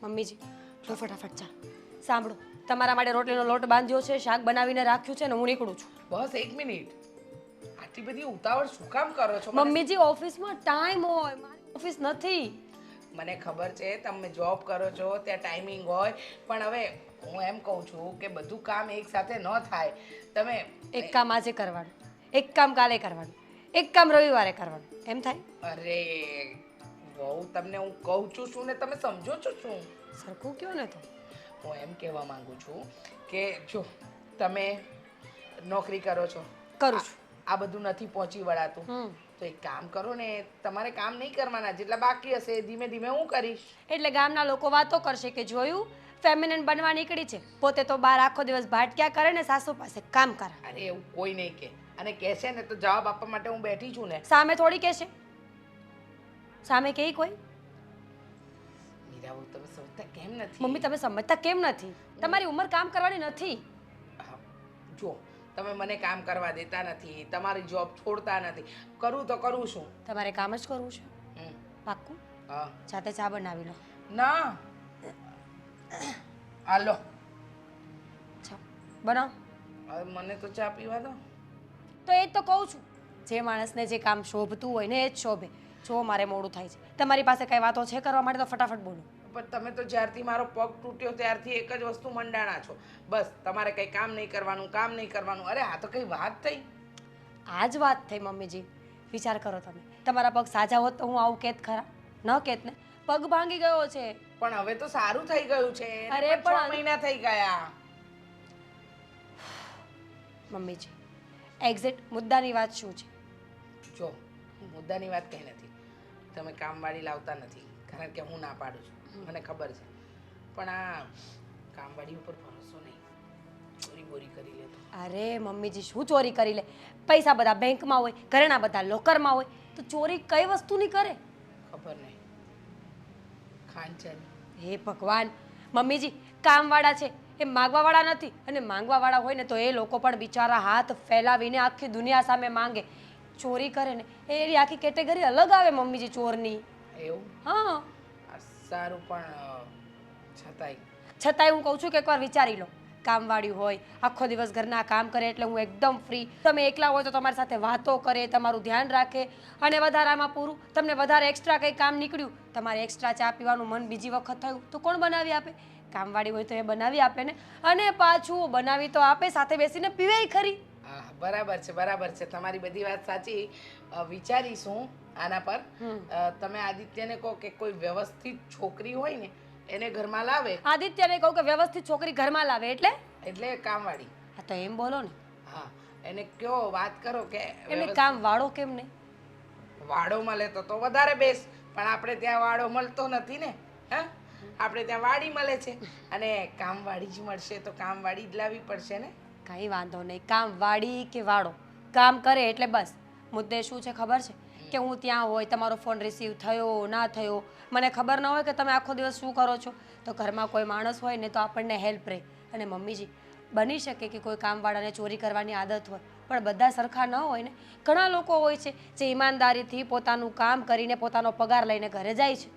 મમ્મીજી લો ફટાફટ ચા. સાંભળો, તમારા માટે રોટલીનો લોટ બાંધ્યો છે, શાક બનાવીને રાખ્યું છે ને હું નીકળું છું. બસ 1 મિનિટ. આટલી બધી ઉતાવળ શું કામ કરો છો? મમ્મીજી ઓફિસમાં ટાઈમ હોય, મારી ઓફિસ નથી. મને ખબર છે તમે જોબ કરો છો, ત્યાં ટાઈમિંગ હોય, પણ હવે હું એમ કહું છું કે બધું કામ એક સાથે ન થાય. તમે એક કામ આજે કરવાનું, એક કામ કાલે કરવાનું, એક કામ રવિવારે કરવાનું, એમ થાય? અરે બહુ તમને હું કહું છું શું ને તમે સમજો છો શું? સરખું કયો ને તો. હું એમ કહેવા માંગુ છું કે જો તમે નોકરી કરો છો, કરું છું. આ બધું નથી પહોંચી વળાતું, તો એક કામ કરો ને, તમારે કામ નહીં કરવાના, જેટલા બાકી હશે એ ધીમે ધીમે હું કરીશ. એટલે ગામના લોકો વાતો કરશે કે જોયું ફેમિનિન બનવા નીકળી છે, પોતે તો બહાર આખો દિવસ ભાટક્યા કરે ને સાસુ પાસે કામ કરે. અરે એવું કોઈ નહીં કે, અને કહેશે ને તો જવાબ આપવા માટે હું બેઠી છું ને. સામે થોડી કહેશે, સામે કહે કોઈ? મીરાઓ તમે સમજતા કેમ નથી? મમ્મી તમે સમજતા કેમ નથી? તમારી ઉંમર કામ કરવાની નથી. હા, જો તમે મને કામ કરવા દેતા નથી, તમારી જોબ છોડતા નથી, કરું તો કરું શું? તમારે કામ જ કરવું છે? હમ, પાક્કું? હા. જાતે ચા બનાવી લો. ના હાલો ચા બનાવો. હવે મને તો ચા પીવા દો. તો એ જ તો કહું છું, જે માણસને જે કામ શોભતું હોય ને એ જ શોભે. જો મારે મોડું થાય છે, તમારી પાસે કઈ વાતો છે કરવા માટે તો ફટાફટ બોલો. પણ તમે તો જ્યારથી મારો પગ તૂટ્યો ત્યારથી એક જ વસ્તુ મંડાણા છો, બસ તમારે કંઈ કામ નહીં કરવાનું, કામ નહીં કરવાનું. અરે આ તો કઈ વાત થઈ? આ જ વાત થઈ મમ્મીજી. વિચાર કરો તમે, તમારા પગ સાજા હોત તો હું આવું કેત ખરા? ન કેત ને. પગ ભાંગી ગયો છે. પણ હવે તો સારું થઈ ગયું છે. અરે અરે પણ 6 મહિના થઈ ગયા. મમ્મીજી એક્ઝેક્ટ મુદ્દાની વાત શું છે? જો મુદ્દાની વાત કઈ નથી, તમે કામવાળી લાવતા નથી કારણ કે હું ના પાડું છું, મને ખબર છે. પણ આ કામવાળી ઉપર ભરોસો નહીં, ચોરી બોરી કરી લે તો. અરે મમ્મીજી શું ચોરી કરી લે? પૈસા બધા બેંકમાં હોય, ઘરેણા બધા લોકરમાં હોય, તો ચોરી કઈ વસ્તુની કરે? ખબર નહીં. ખાનચન. હે ભગવાન, મમ્મીજી કામવાળા છે એ માંગવાવાળા નથી, અને માંગવાવાળા હોય ને તો એ લોકો પણ બિચારા હાથ ફેલાવીને આખી દુનિયા સામે માંગે. ચોરી કરે ને એની આખી કેટેગરી અલગ આવે મમ્મીજી ચોરની. એવું? હા. આ સારું, પણ છતાંય હું કહું છું કે એકવાર વિચારી લો. કામવાળી હોય, આખો દિવસ ઘરના કામ કરે એટલે હું એકદમ ફ્રી. તમે એકલા હોય તો તમારી સાથે વાતો કરે, તમારું ધ્યાન રાખે, અને વધારામાં પૂરું તમને વધારે એક્સ્ટ્રા કંઈ કામ નીકળ્યું, તમારે એક્સ્ટ્રા ચા પીવાનું મન બીજી વખત થયું તો કોણ બનાવી આપે? કામવાળી હોય તો એ બનાવી આપે ને, અને પાછું બનાવી તો આપે, સાથે બેસીને પીવે ખરી. હા બરાબર છે, બરાબર છે, તમારી બધી વાત સાચી. વિચારીશું આના પર. તમે આદિત્યને કહો કે કોઈ વ્યવસ્થિત છોકરી હોય ને એને ઘરમાં લાવે. આદિત્યને કહું કે વ્યવસ્થિત છોકરી ઘરમાં લાવે એટલે કામવાળી. હા તો એમ બોલો ને. હા એને કયો, વાત કરો કે એમને કામ વાળો કેમ નહીં? વાડો મળે તો વધારે બેસ, પણ આપણે ત્યાં વાડો મળતો નથી ને. હા, આપણે ત્યાં વાડી મળે છે, અને કામવાળી જ મળશે તો કામવાળી જ લાવવી પડશે ને. કાંઈ વાંધો નહીં, કામ વાળી કે વાળો કામ કરે એટલે બસ. મુદ્દે શું છે ખબર છે? કે હું ત્યાં હોય, તમારો ફોન રિસીવ થયો ના થયો, મને ખબર ન હોય કે તમે આખો દિવસ શું કરો છો, તો ઘરમાં કોઈ માણસ હોય ને તો આપણને હેલ્પ રહે. અને મમ્મીજી બની શકે કે કોઈ કામવાળાને ચોરી કરવાની આદત હોય, પણ બધા સરખા ન હોય ને. ઘણા લોકો હોય છે જે ઈમાનદારીથી પોતાનું કામ કરીને પોતાનો પગાર લઈને ઘરે જાય છે.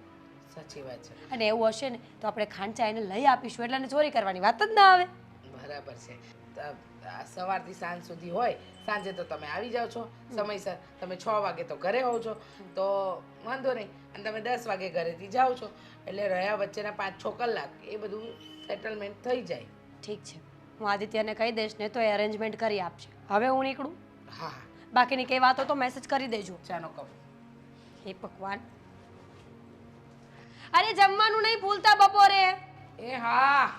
સાચી વાત છે. અને એવું હશે ને તો આપણે ખાંચા એને લઈ આપીશું, એટલે એને ચોરી કરવાની વાત જ ના આવે. બરાબર છે. સવારથી સાંજ સુધી હોય, સાંજે તો તમે આવી જાઓ છો સમયસર. તમે 6 વાગે તો ઘરે હોવ છો તો વાંધો નહીં, અને તમે 10 વાગે ઘરેથી જાઓ છો, એટલે રહ્યા વચ્ચેના 5-6 કલાક એ બધું સેટલમેન્ટ થઈ જાય. ઠીક છે, હું આદિત્યને કહી દઈશ ને તો એ અરેન્જમેન્ટ કરી આપશે. હવે હું નીકળું. હા, બાકીની કઈ વાતો તો મેસેજ કરી દેજો. ચાલો કહું. હે ભગવાન. અરે જમવાનું નહીં ભૂલતા બપોરે. એ હા.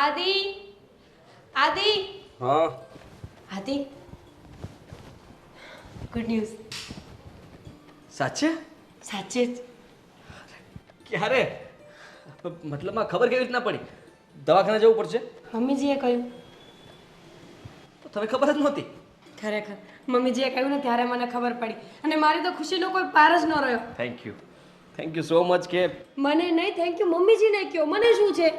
આદિ, આદિ. હા આદિ, ગુડ ન્યૂઝ. સાચે? સાચે જ. ક્યારે? મતલબમાં ખબર કેવી રીતના પડી? દવાખાને જવું પડશે? મમ્મીજીએ કહ્યું. તો તને ખબર જ નહોતી? ખરેખર મમ્મીજીએ કહ્યું ને ત્યારે મને ખબર પડી, અને મારી તો ખુશીનો કોઈ પાર જ ન રહ્યો. Thank you so much. કે મને નહીં થેન્ક યુ, મમ્મીજીને કહો. મને શું છે?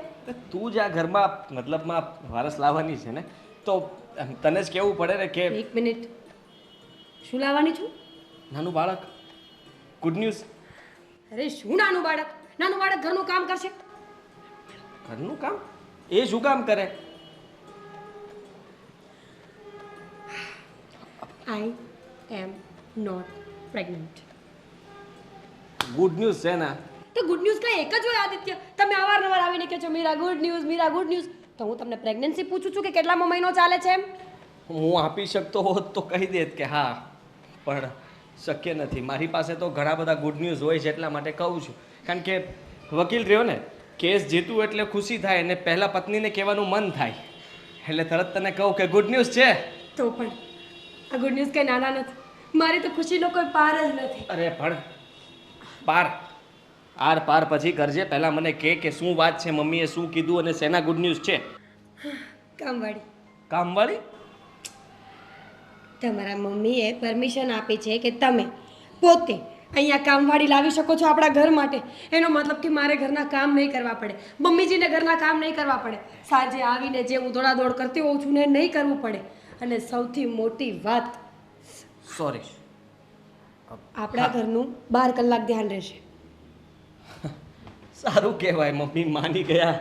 તું જ આ ઘરમાં મતલબમાં વારસ લાવવાની છે ને, તો તને જ કહેવું પડે ને કે. એક મિનિટ. શું લાવવાની છું? નાનું બાળક. Good news. અરે શું નાનું બાળક? નાનું બાળક ઘરનું કામ કરશે? ઘરનું કામ? એ શું કામ કરે? I am not pregnant. Good news છે ને? તો ગુડ ન્યૂઝ કાંઈ એક જ હોય આદિત્ય? તમે અવારનવાર આવીને કહો છો Meera good news, Meera good news. તો હું તમને પ્રેગ્નન્સી પૂછું છું કે કેટલામો મહિનો ચાલે છે એમ? હું આપી શકતો હોત તો કહી દેત કે હા, પણ શક્ય નથી. મારી પાસે તો ઘણા બધા ગુડ ન્યૂઝ હોય છે, એટલા માટે કહું છું. કારણ કે વકીલ રહ્યો ને, કેસ જીતું એટલે ખુશી થાય અને પહેલાં પત્નીને કહેવાનું મન થાય, એટલે તરત તને કહું કે ગુડ ન્યૂઝ છે. તો પણ આ ગુડ ન્યૂઝ કંઈ નાના નથી. મારી તો ખુશીનો કોઈ પાર જ નથી. અરે પણ પાર આર પાર પછી કરજે. પહેલાં મને કે શું વાત છે, મમ્મીએ શું કીધું અને શેના ગુડ ન્યૂઝ છે? કામવાળી. કામવાળી? તમારા મમ્મીએ પરમિશન આપી છે કે તમે પોતે અહીંયા કામવાળી લાવી શકો છો આપણા ઘર માટે. એનો મતલબ કે મારે ઘરના કામ નહીં કરવા પડે, મમ્મીજીને ઘરના કામ નહીં કરવા પડે, સાંજે આવીને જે હું દોડાદોડ કરતી હોઉં છું ને નહીં કરવું પડે. અને સૌથી મોટી વાત, સોરી, આપણા ઘરનું 12 કલાક ધ્યાન રહેશે. સારું કહેવાય, મમ્મી માની ગયા.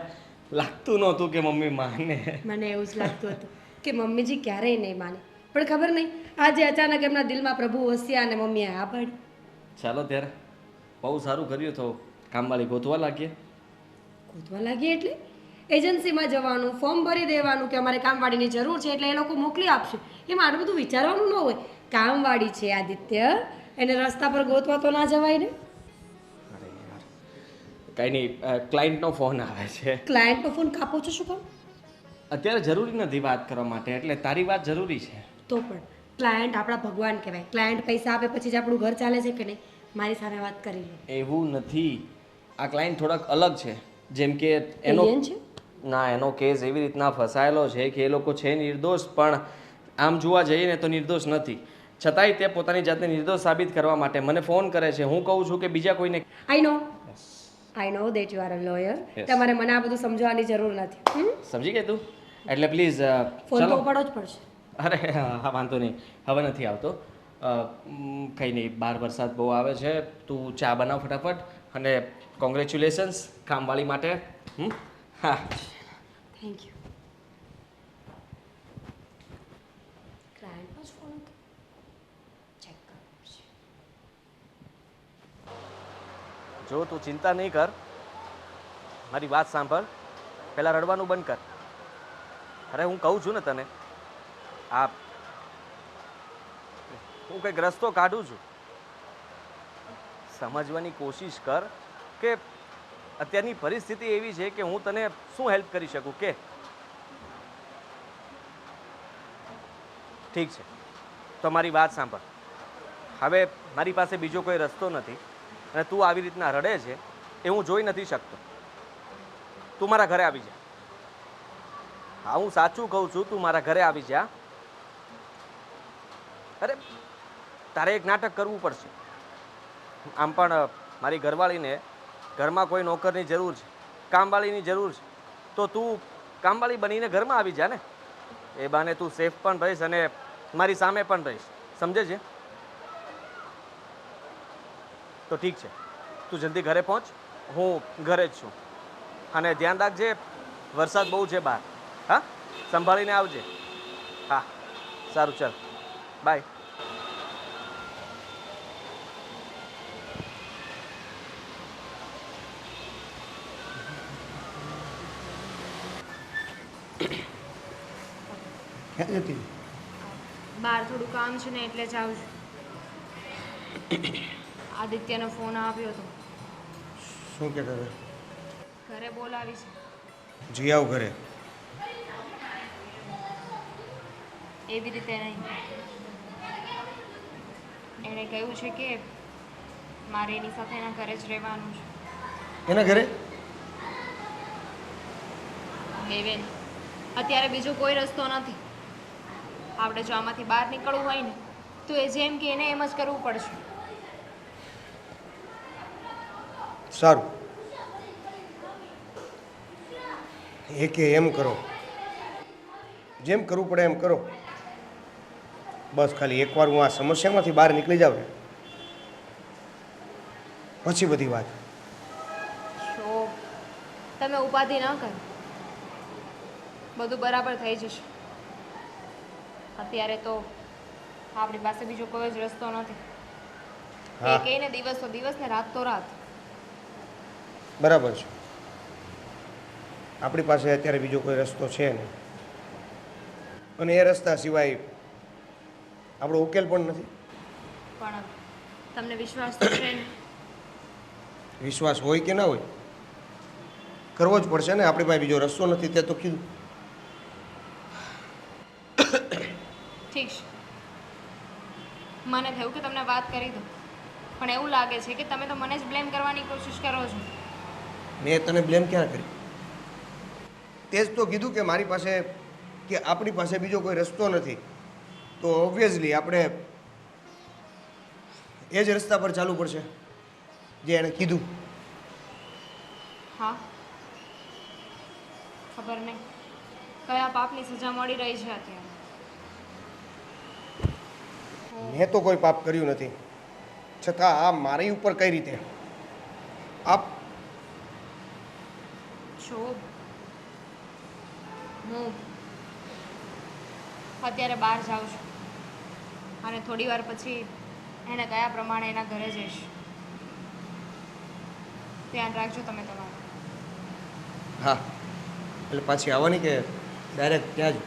લાગતું નહોતું કે મમ્મી માને. મને એવું જ લાગતું હતું કે મમ્મીજી ક્યારેય નહીં માને, પણ ખબર નહીં આજે અચાનક એમના દિલમાં પ્રભુ વસ્યા અને મમ્મીએ આ પાડી. ચાલો ત્યારે, બહુ સારું કર્યું. તો કામવાળી ગોતવા લાગીએ. ગોતવા લાગીએ એટલે એજન્સીમાં જવાનું, ફોર્મ ભરી દેવાનું કે અમારે કામવાળીની જરૂર છે એટલે એ લોકો મોકલી આપશે. એમાં આટલું બધું વિચારવાનું ન હોય. કામવાળી છે આદિત્ય, એને રસ્તા પર ગોતવા તો ના જવાય ને. અરે યાર, કાંઈ નહીં, ક્લાયન્ટનો ફોન આવે છે. ક્લાયન્ટનો ફોન કાપો છો શું કામ? અત્યારે જરૂરી નથી વાત કરવા માટે, એટલે તારી વાત જરૂરી છે. તો પણ ક્લાયન્ટ આપણા ભગવાન કહેવાય. ક્લાયન્ટ પૈસા આપે પછી જ આપણું ઘર ચાલે છે કે નહીં? મારી સામે વાત કરી લો. એવું નથી. આ ક્લાયન્ટ થોડાક અલગ છે. જેમ કે એનો Alien છે? ના, એનો કેસ એવી રીતના ફસાયેલો છે કે એ લોકો છે નિર્દોષ, પણ આમ જોવા જઈએ ને તો નિર્દોષ નથી. છતાંય તે પોતાની જાતને નિર્દોષ સાબિત કરવા માટે મને ફોન કરે છે. હું કહું છું કે બીજા કોઈને. I know that you are a lawyer. Yes. તમારે મને આ બધું સમજવાની જરૂર નથી. સમજી ગઈ તું? એટલે પ્લીઝ ફોન તો ચાલો. ઉપાડવો જ પડશે. અરે હા, વાંધો નહીં, હવે નથી આવતો. કંઈ નહીં, બહાર વરસાદ બહુ આવે છે. તું ચા બનાવ ફટાફટ. અને કોંગ્રેચ્યુલેશન્સ કામવાળી માટે. હા, થેન્ક યુ. ક્લાયન્ટનો જ ફોન હતો. ચેક કરવું પડશે. જો તું ચિંતા નહીં કર, મારી વાત સાંભળ. પહેલાં રડવાનું બંધ કર. અરે હું કહું છું ને તને, આ હું કંઈક રસ્તો કાઢું છું. સમજવાની કોશિશ કર કે અત્યારની પરિસ્થિતિ એવી છે કે હું તને શું હેલ્પ કરી શકું કે. ઠીક છે, તો મારી વાત સાંભળ. હવે મારી પાસે બીજો કોઈ રસ્તો નથી અને તું આવી રીતના રડે છે એ હું જોઈ નથી શકતો. તું મારા ઘરે આવી જા. હા, હું સાચું કહું છું, તું મારા ઘરે આવી જા. અરે તારે એક નાટક કરવું પડશે. આમ પણ મારી ઘરવાળીને ઘરમાં કોઈ નોકરની જરૂર છે, કામવાળીની જરૂર છે. તો તું કામવાળી બનીને ઘરમાં આવી જા ને. એ બાને તું સેફ પણ રહીશ અને મારી સામે પણ રહીશ. સમજે છે? તો ઠીક છે, તું જલ્દી ઘરે પહોંચ. હું ઘરે જ છું. અને ધ્યાન રાખજે, વરસાદ બહુ છે બહાર. હા, સંભાળીને આવજે. હા, સારું, ચાલ, બાય. ક્યાં જતી? બહાર થોડું કામ છે ને એટલે જ આવું છું. આદિત્યનો ફોન આવ્યો હતો. શું કહેતા હતા? ઘરે બોલાવી છે. જી આવ ઘરે. એવી રીતે નહીં. એણે કહ્યું છે કે મારે એની સાથે એના ઘરે જ રહેવાનું છે. એના ઘરે? બેન, અત્યારે બીજો કોઈ રસ્તો નથી. આપણે જો આમાંથી બહાર નીકળવું હોય ને તો એ જેમ કે એને એમ જ કરવું પડશે. સારું, એ કે એમ કરો, જેમ કરવું પડે એમ કરો. બસ ખાલી એકવાર હું આ સમસ્યામાંથી બહાર નીકળી જાઉં ને પછી બધી વાત. શોભ, તમે ઉપાધિ ન કરો, બધું બરાબર થઈ જશે. અત્યારે તો આપણી પાસે બીજો કોઈ જ રસ્તો નથી. હા. એ કહીને દિવસો દિવસ ને રાત તો રાત. બરાબર છે. આપણી પાસે અત્યારે બીજો કોઈ રસ્તો છે નહીં, અને એ રસ્તા સિવાય આપણો ઉકેલ પણ નથી. પણ તમને વિશ્વાસ તો છે ને? વિશ્વાસ હોય કે ના હોય, કરવો જ પડશે ને. આપણી પાસે બીજો રસ્તો નથી તે તો કીધું. ઠીક છે, મને થયું કે તમને વાત કરી દઉં, પણ એવું લાગે છે કે તમે તો મને જ બ્લેમ કરવાની કોશિશ કરો છો. મેં તને બ્લેમ ક્યાં કરી? તે જ તો કીધું કે મારી પાસે કે આપણી પાસે બીજો કોઈ રસ્તો નથી, તો ઓબ્વિયસલી આપણે એ જ રસ્તા પર ચાલવું પડશે જે એણે કીધું. હા, ખબર નહીં કયા પાપની સજા મળી રહી છે અત્યારે. મેં તો કોઈ પાપ કર્યું નથી, છતાં આ મારી ઉપર કઈ રીતે આપ? શોભ, હું અત્યારે બહાર જાઉં છું અને થોડી વાર પછી એને કયા પ્રમાણે એના ઘરે જઈશ. ધ્યાન રાખજો તમે તમારું. હા, એટલે પાછી આવવાની કે ડાયરેક્ટ ત્યાં જ?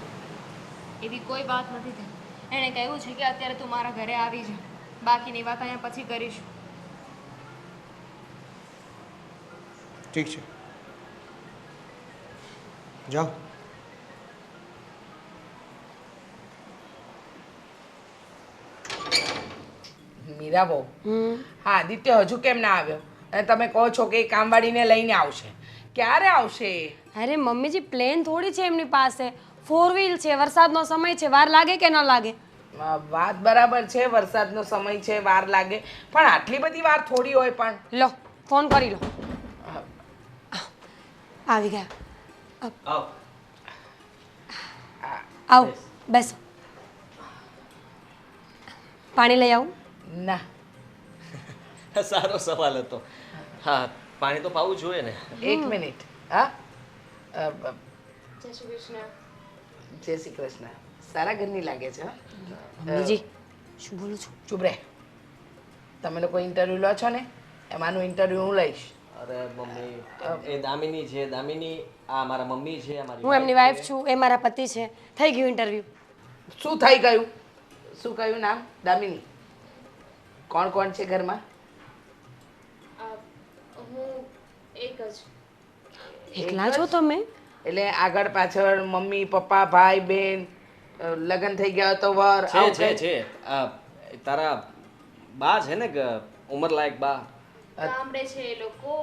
એવી કોઈ વાત નથી થઈ. એણે કહ્યું છે કે અત્યારે તું મારા ઘરે આવી જા, બાકીની વાત અહીંયા પછી કરીશું. ઠીક છે, જાઓ. મીરા બહુ, હમ હા આદિત્ય હજુ કેમ ના આવ્યો? અને તમે કહો છો કે એ કામવાળીને લઈને આવશે. ક્યારે આવશે? અરે મમ્મીજી, પ્લેન થોડી છે એમની પાસે, 4 વ્હીલ છે, વરસાદનો સમય છે, વાર લાગે કે ન લાગે? વાત બરાબર છે, વરસાદનો સમય છે, વાર લાગે, પણ આટલી બધી વાર થોડી હોય. પણ લો, ફોન કરી લો. આવી ગયા. આવ. આવો, બેસો. પાણી લઈ આવું? ના, સારો સવાલ હતો. હા, પાણી તો પાવું જોઈએ ને. એક મિનિટ. હા, જય શ્રી કૃષ્ણ. જય શ્રી કૃષ્ણ. સારા ઘરની લાગે છે. હં? મમ્મીજી, શું બોલું છું? ચૂપ રહે. તમે લોકો ઇન્ટરવ્યૂ લો છો ને, એમાંનું ઇન્ટરવ્યૂ હું લઈશ. અરે મમ્મી, એ દામિની છે. દામિની આ મારા મમ્મી છે. હું એમની વાઈફ છું, એ મારા પતિ છે. થઈ ગયું ઇન્ટરવ્યૂ. શું થઈ ગયું? શું કહ્યું નામ? દામિની. કોણ કોણ છે ઘરમાં? હું એક જ. એકલા છો તમે? એટલે આગળ પાછળ મમ્મી પપ્પા ભાઈ બહેન, લગ્ન થઈ ગયા તો વર છે આવું છે કંઈ? છે તારા બા છે ને, ઉંમરલાયક બા. ગામડે છે એ લોકો,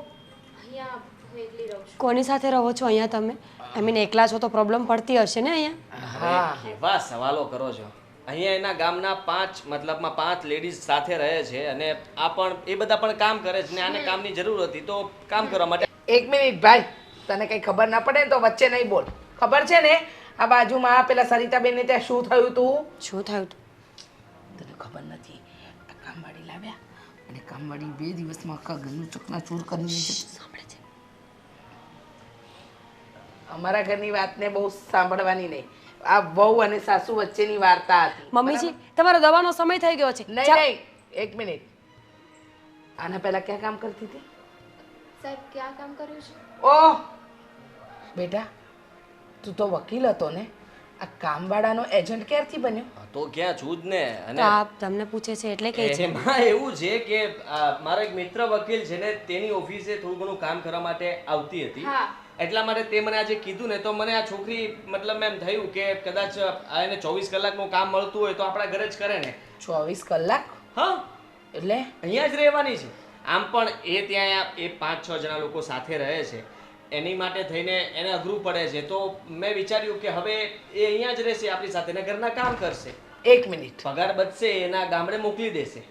અહીંયા હું એકલી રહું છું. કોની સાથે રહો છો અહીંયા તમે? આઈ મીન એકલા છો તો પ્રોબ્લેમ પડતી હશે ને અહીંયા? હા. કેવા સવાલો કરો છો? અહીંયા એના ગામના 5 લેડીઝ સાથે રહે છે, અને આ પણ એ બધા પણ કામ કરે છે, ને આને કામની જરૂર હતી તો કામ કરવા માટે. એક મિનિટ ભાઈ, તને કઈ ખબર ના પડે ને તો વચ્ચે નહીં બોલ. ખબર છે ને આ બાજુમાં પેલા સરિતાબેન ને ત્યાં શું થયું તું? શું થયું તું? તને ખબર નથી? આ કામવાળી લાવ્યા અને કામવાળી 2 દિવસમાં આખા ઘરનું ચકનાચૂર કરી દીધું. સાંભળે છે. અમારા ઘરની વાતને બહુ સાંભળવાની નહીં. આ વહુ અને સાસુ વચ્ચેની વાર્તા હતી. મમ્મીજી, તમારો દવાનો સમય થઈ ગયો છે. નહીં જા- નહીં, એક મિનિટ. આના પહેલા ક્યાં કામ કરતી હતી? સાહેબ, ક્યાં કામ કર્યું છે? ઓહ બેટા, તું તો વકીલ હતો ને, આ કામવાળાનો એજન્ટ ક્યારથી બન્યો? તો ક્યાં છું જ ને. તો અને આપ તમને પૂછે છે એટલે કે છે. એમાં એવું છે કે મારો એક મિત્ર વકીલ છે ને, તેની ઓફિસે થોડું ઘણું કામ કરવા માટે આવતી હતી. હા. એટલા માટે તે મને આજે કીધું ને, તો મને આ છોકરી મતલબ એમ થયું કે કદાચ એને 24 કલાકનું કામ મળતું હોય તો આપણા ઘરે જ કરે ને. 24 કલાક? હા, એટલે અહીંયા જ રહેવાની છે. આમ પણ એ ત્યાં એ 5-6 જણા લોકો સાથે રહે છે, એની માટે થઈને એને અઘરું પડે છે. તો મેં વિચાર્યું કે હવે એ અહીંયા જ રહેશે આપણી સાથે, ને ઘરના કામ કરશે. એક મિનિટ. પગાર બચશે, એના ગામડે મોકલી દેશે.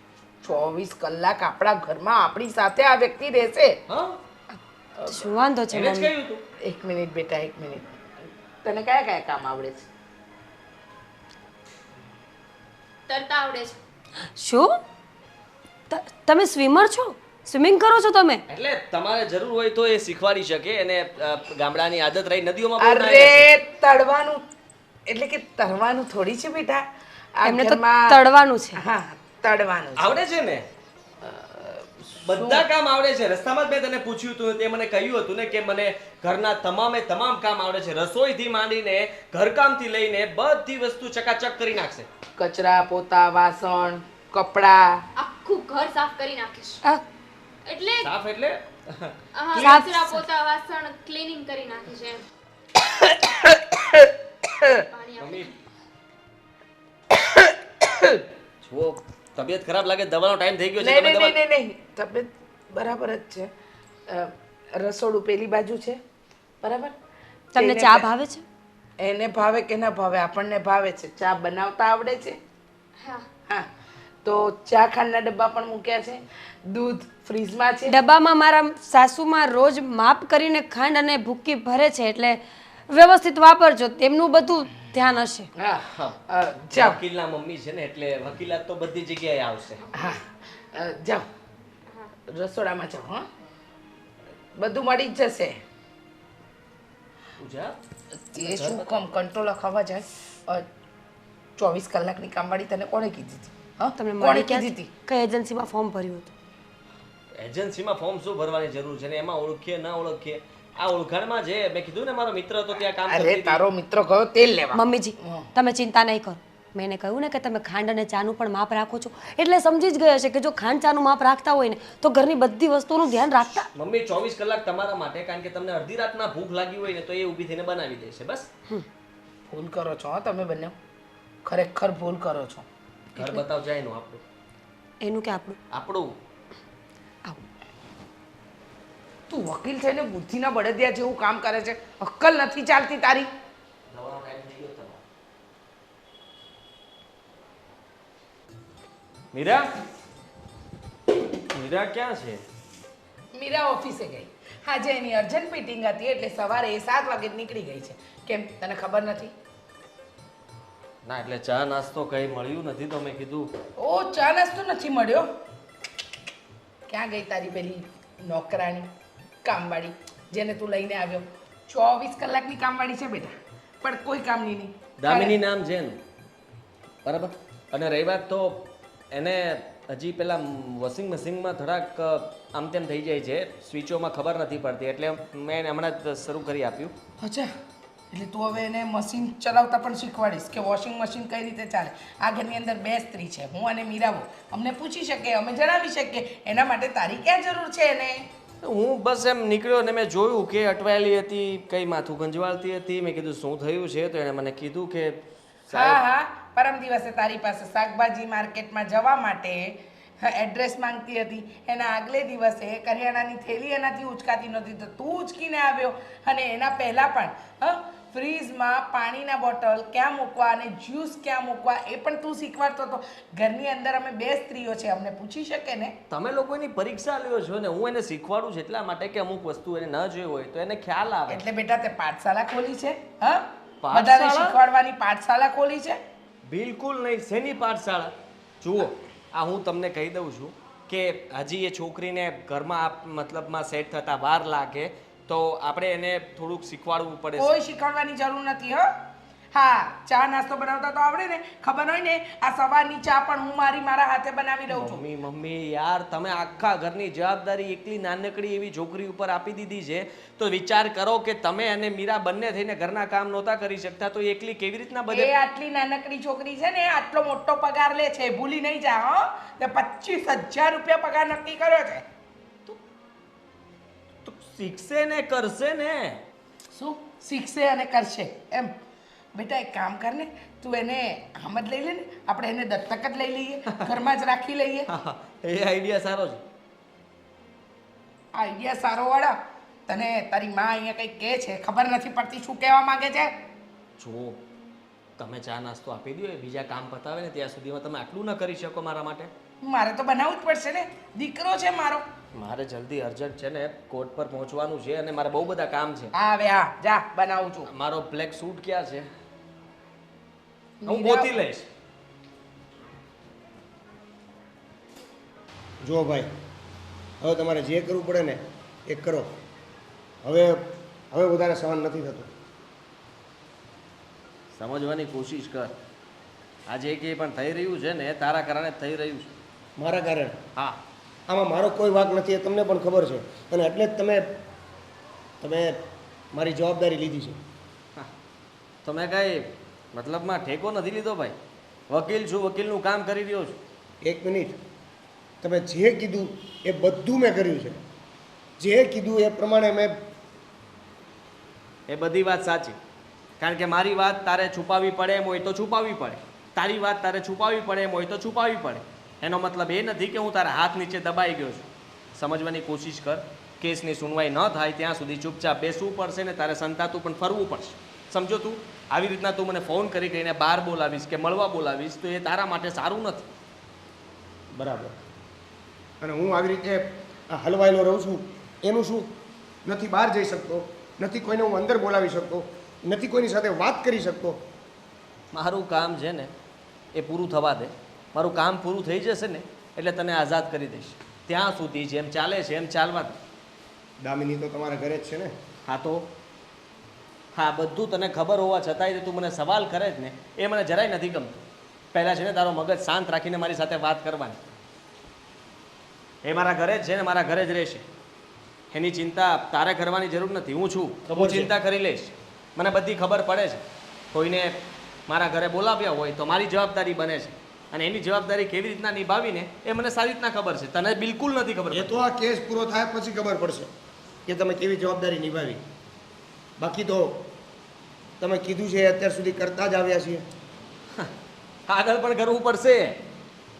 24 કલાક આપણા ઘરમાં આપણી સાથે આ વ્યક્તિ રહેશે? હા, શું વાંધો છે એને જ મમ્મી? કહ્યું તું. એક મિનિટ બેટા, એક મિનિટ. તને કયા કયા કામ આવડે છે? તરતા આવડે છે. શું તમે સ્વિમર છો? સ્વિમિંગ કરો છો તમે? એટલે તમારે જરૂર હોય તો એ શીખવાડી શકે અને ગામડાની આદત રહી નદીઓમાં બહુ નાહી અરે જશે. તળવાનું એટલે કે તરવાનું થોડી છે બેટા. આ એમને તો ઘરમાં- તળવાનું છે. હા, તળવાનું છે. આવડે છે ને બધા કામ આવડે છે. રસ્તામાં જ મેં તને પૂછ્યું હતું, તે મને કહ્યું હતું ને કે મને ઘરના તમામે તમામ કામ આવડે છે. રસોઈથી માંડીને ઘરકામથી લઈને બધી વસ્તુ ચકાચક કરી નાખશે. કચરા પોતા વાસણ કપડા આખું ઘર સાફ કરી નાખીશ. આ, એટલે સાફ એટલે કચરા પોતા વાસણ ક્લીનિંગ કરી નાખીશ એમ. પાણી આપો. મમ્મી જુઓ, તબિયત ખરાબ લાગે, દવાનો ટાઈમ થઈ ગયો છે. નહીં તમે નહીં દવા- નહીં નહીં તબિયત બરાબર જ છે. રસોડું પેલી બાજુ છે બરાબર. તમને તેને ચા પ- ભાવે છે? એને ભાવે કે ના ભાવે આપણને ભાવે છે. ચા બનાવતા આવડે છે. હા. હા, તો ચા ખાંડના ડબ્બા પણ મૂક્યા છે. દૂધ ફ્રીજમાં છે. ડબ્બામાં મારા સાસુમાં રોજ માપ કરીને ખાંડ અને ભૂકી ભરે છે, એટલે વ્યવસ્થિત વાપરજો, તેમનું બધું ધ્યાન હશે. હા, જાઓ. વકીલના મમ્મી છે ને એટલે વકીલાત તો બધી જગ્યાએ આવશે. હા, જાઓ રસોડામાં જાઓ. હા, બધું મળી જ જશે. પૂજા, એ શું કામ કંટ્રોલ ખાવા જાય? 24 કલાકની કામવાળી તને કોણે કીધી હતી? હા, તમને કોણે મળી કીધી ક્યાં? હતી? કઈ એજન્સીમાં ફોર્મ ભર્યું હતું? એજન્સીમાં ફોર્મ શું ભરવાની જરૂર છે ને એમાં ઓળખીએ ના ઓળખીએ આ ઓળખાણમાં જે મેં કીધું ને મારો મિત્ર હતો ત્યાં કામ કરતી અરે હતી. તારો મિત્ર ગયો તેલ લેવા. મમ્મીજી તમે ચિંતા નહીં કરો. મેં એને કહ્યું ને કે તમે ખાંડ અને ચાનું પણ માપ રાખો છો, એટલે સમજી જ ગયા છે કે જો ખાંડ ચાનું માપ રાખતા હોય ને તો ઘરની બધી વસ્તુઓનું ધ્યાન રાખતા. મમ્મી 24 કલાક તમારા માટે, કારણ કે તમને અડધી રાતના ભૂખ લાગી હોય ને તો એ ઊભી થઈને બનાવી દેશે. બસ ભૂલ કરો છો. હા, તમે બંને ખરેખર ભૂલ કરો છો. ઘર બતાવ જાય એનું આપણું એનું કે આપણું? આપણું આવું તું વકીલ થઈને બુદ્ધિના બળદિયા જેવું કામ કરે છે. અક્કલ નથી ચાલતી તારી. દવાનો ટાઈમ થઈ ગયો તમારો. મીરા મીરા ક્યાં છે? મીરા ઓફિસે ગઈ. આજે એની અર્જન્ટ મીટિંગ હતી એટલે સવારે એ 7 વાગે જ નીકળી ગઈ છે. કેમ, તને ખબર નથી? ના એટલે ચા નાસ્તો કઈ મળ્યું નથી તો મેં કીધું ઓ, ચા નાસ્તો નથી મળ્યો. ક્યાં ગઈ તારી પેલી નોકરાણી કામવાળી જેને તું લઈને આવ્યો? 24 કલાકની કામવાળી છે બેટા, પણ કોઈ કામની નહીં. દામિની નામ છે એનું, બરાબર. અને રહી વાત તો એને હજી પેલા વોશિંગ મશીનમાં થોડાક આમ તેમ થઈ જાય છે, સ્વિચોમાં ખબર નથી પડતી, એટલે મેં એને હમણાં જ શરૂ કરી આપ્યું. અચ્છા, એટલે તું હવે એને મશીન ચલાવતા પણ શીખવાડીશ કે વોશિંગ મશીન કઈ રીતે ચાલે. આ ઘરની અંદર 2 સ્ત્રી છે, હું અને મીરાઓ. અમને પૂછી શકે, અમે જણાવી શકીએ. એના માટે તારી ક્યાં જરૂર છે એને? હું બસ એમ નીકળ્યો ને મેં જોયું કે અટવાયેલી હતી, કઈ માથું ગંજવાળતી હતી. મેં કીધું શું થયું છે, તો એણે મને કીધું કે હા હા, પરમ દિવસે તારી પાસે શાકભાજી માર્કેટમાં જવા માટે એડ્રેસ માંગતી હતી. એના આગલે દિવસે કરિયાણાની થેલી એનાથી ઉચકાતી નહોતી તો તું ઉચકીને આવ્યો. અને એના પહેલાં પણ ફ્રીજમાં પાણીના બોટલ ક્યાં મૂકવા અને જ્યુસ ક્યાં મૂકવા એ પણ તું શીખવાડતો હતો. ઘરની અંદર અમે 2 સ્ત્રીઓ છે, અમને પૂછી શકે ને? તમે લોકોની પરીક્ષા લ્યો છો ને, હું એને શીખવાડું છું એટલા માટે કે અમુક વસ્તુ એને ન જોઈ હોય તો એને ખ્યાલ આવે. એટલે બેટા તે પાઠશાળા ખોલી છે? હા, પાઠશાળા? બધાને શીખવાડવાની પાઠશાળા ખોલી છે? બિલકુલ નહીં. શેની પાઠશાળા? જુઓ, આ હું તમને કહી દઉં છું કે હજી એ છોકરીને ઘરમાં મતલબમાં સેટ થતા વાર લાગે તો આપણે એને થોડુંક શીખવાડવું પડે. કોઈ શીખવાડવાની જરૂર નથી. હા, ચા નાસ્તો બનાવતા તો આવડે ને? ખબર હોય ને, આ સવારની ચા પણ હું મારા હાથે બનાવી દઉં છું. મમ્મી યાર, તમે આખા ઘરની જવાબદારી એકલી નાનકડી એવી છોકરી ઉપર આપી દીધી છે, તો વિચાર કરો કે તમે અને મીરા બંને થઈને ઘરના કામ નહોતા કરી શકતા તો એકલી કેવી રીતના એ બધે. આટલી નાનકડી છોકરી છે ને, આટલો મોટો પગાર લે છે, ભૂલી નહીં જા. તે 25,000 રૂપિયા પગાર નક્કી કર્યો છે. તો શીખશે ને, કરશે ને. શું શીખશે અને કરશે એમ? બેટા એક કામ કર ને, તું એને આમ જ લઈ લે ને, આપણે એને દત્તક જ લઈ લઈએ, ઘરમાં જ રાખી લઈએ. એ આઈડિયા સારો છે. આઈડિયા સારો વાળા. તને તારી માં અહીંયા કંઈક કહે છે, ખબર નથી પડતી શું કહેવા માંગે છે? જુઓ, તમે ચા નાસ્તો આપી દો, એ બીજા કામ પતાવે ને ત્યાં સુધીમાં તમે આટલું ન કરી શકો મારા માટે? મારે તો બનાવવું જ પડશે ને, દીકરો છે મારો. મારે જલ્દી અર્જન્ટ છે ને કોર્ટ પર પહોંચવાનું છે અને મારે બહુ બધા કામ છે. આવે હા, જા બનાવું છું. મારો બ્લેક સૂટ ક્યાં છે? હું મીરા- ગોતી લઈશ. જો ભાઈ, હવે તમારે જે કરવું પડે ને એ કરો. હવે હવે વધારે સહન નથી થતું. સમજવાની કોશિશ કર. આ જે કંઈ પણ થઈ રહ્યું છે ને એ તારા કારણે જ થઈ રહ્યું છે. મારા કારણે હા, આમાં મારો કોઈ વાંક નથી, એ તમને પણ ખબર છે. અને એટલે જ તમે મારી જવાબદારી લીધી છે. તો મેં કાંઈ મતલબમાં ઠેકો નથી લીધો ભાઈ. વકીલ છું, વકીલનું કામ કરી રહ્યો છું. એક મિનિટ, તમે જે કીધું એ બધું મેં કર્યું છે. જે કીધું એ પ્રમાણે મેં. એ બધી વાત સાચી, કારણ કે મારી વાત તારે છુપાવવી પડે એમ હોય તો છુપાવવી પડે, તારી વાત તારે છુપાવવી પડે એમ હોય તો છુપાવવી પડે. એનો મતલબ એ નથી કે હું તારા હાથ નીચે દબાઈ ગયો છું. સમજવાની કોશિશ કર. કેસની સુનવાઈ ન થાય ત્યાં સુધી ચૂપચાપ બેસવું પડશે ને તારે સંતાતું પણ ફરવું પડશે. સમજો તું? આવી રીતના તું મને ફોન કરી કરીને બહાર બોલાવીશ કે મળવા બોલાવીશ તો એ તારા માટે સારું નથી. બરાબર. અને હું આવી રીતે હલવાયેલો રહું છું એનું શું? નથી બહાર જઈ શકતો, નથી કોઈને હું અંદર બોલાવી શકતો, નથી કોઈની સાથે વાત કરી શકતો. મારું કામ છે ને એ પૂરું થવા દે. મારું કામ પૂરું થઈ જશે ને એટલે તને આઝાદ કરી દઈશ. ત્યાં સુધી જેમ ચાલે છે એમ ચાલવા દે. દામિની તો તમારા ઘરે જ છે ને? હા તો હા, બધું તને ખબર હોવા છતાંય તું મને સવાલ કરે જ ને એ મને જરાય નથી ગમતું. પહેલાં છે ને તારો મગજ શાંત રાખીને મારી સાથે વાત કરવાની. એ મારા ઘરે જ છે ને મારા ઘરે જ રહેશે. એની ચિંતા તારે કરવાની જરૂર નથી. હું છું તો હું ચિંતા કરી લઈશ. મને બધી ખબર પડે છે. કોઈને મારા ઘરે બોલાવ્યા હોય તો મારી જવાબદારી બને છે અને એની જવાબદારી કેવી રીતના નિભાવીને એ મને સારી રીતના ખબર છે. તને બિલકુલ નથી ખબર. એ તો આ કેસ પૂરો થાય પછી ખબર પડશે કે તમે કેવી જવાબદારી નિભાવી. બાકી તો તમે કીધું છે અત્યાર સુધી કરતા જ આવ્યા છીએ. આગળ પણ કરવું પડશે.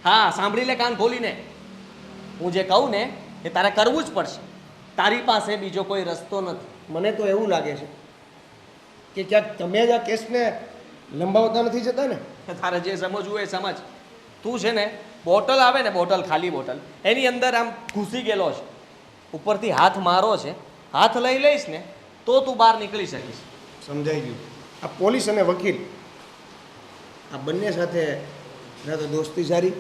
હા, સાંભળી લે કાન ખોલીને. હું જે કહું ને એ તારે કરવું જ પડશે. તારી પાસે બીજો કોઈ રસ્તો નથી. મને તો એવું લાગે છે કે ક્યાંક તમે જ આ કેસને લંબાવતા નથી જતા ને? તારે જે સમજવું એ સમજ. તું છે ને બોટલ આવે ને, બોટલ, ખાલી બોટલ, એની અંદર આમ ઘૂસી ગયેલો છે. ઉપરથી હાથ મારો છે, હાથ લઈ લઈશ ને તો તું બહાર નીકળી શકીશ. સમજાઈ ગયું. આ પોલીસ અને વકીલ આ બંને સાથે ના તો દોસ્તી સારી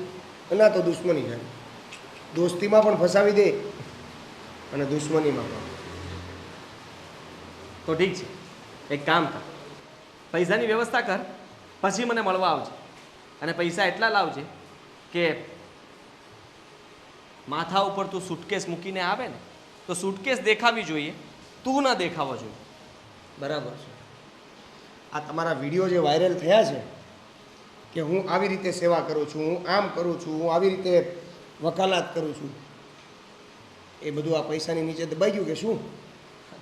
ના તો દુશ્મની સારી. દોસ્તીમાં પણ ફસાવી દે અને દુશ્મનીમાં પણ. તો ઠીક છે, એક કામ કર, પૈસાની વ્યવસ્થા કર, પછી મને મળવા આવજે. અને પૈસા એટલા લાવજે કે માથા ઉપર તું સુટકેસ મૂકીને આવે ને તો સુટકેસ દેખાવી જોઈએ, તું ના દેખાવો જોઈએ. બરાબર છે. આ તમારા વિડીયો જે વાયરલ થયા છે કે હું આવી રીતે સેવા કરું છું, હું આમ કરું છું, હું આવી રીતે વકાલાત કરું છું, એ બધું આ પૈસાની નીચે દબાઈ ગયું કે શું?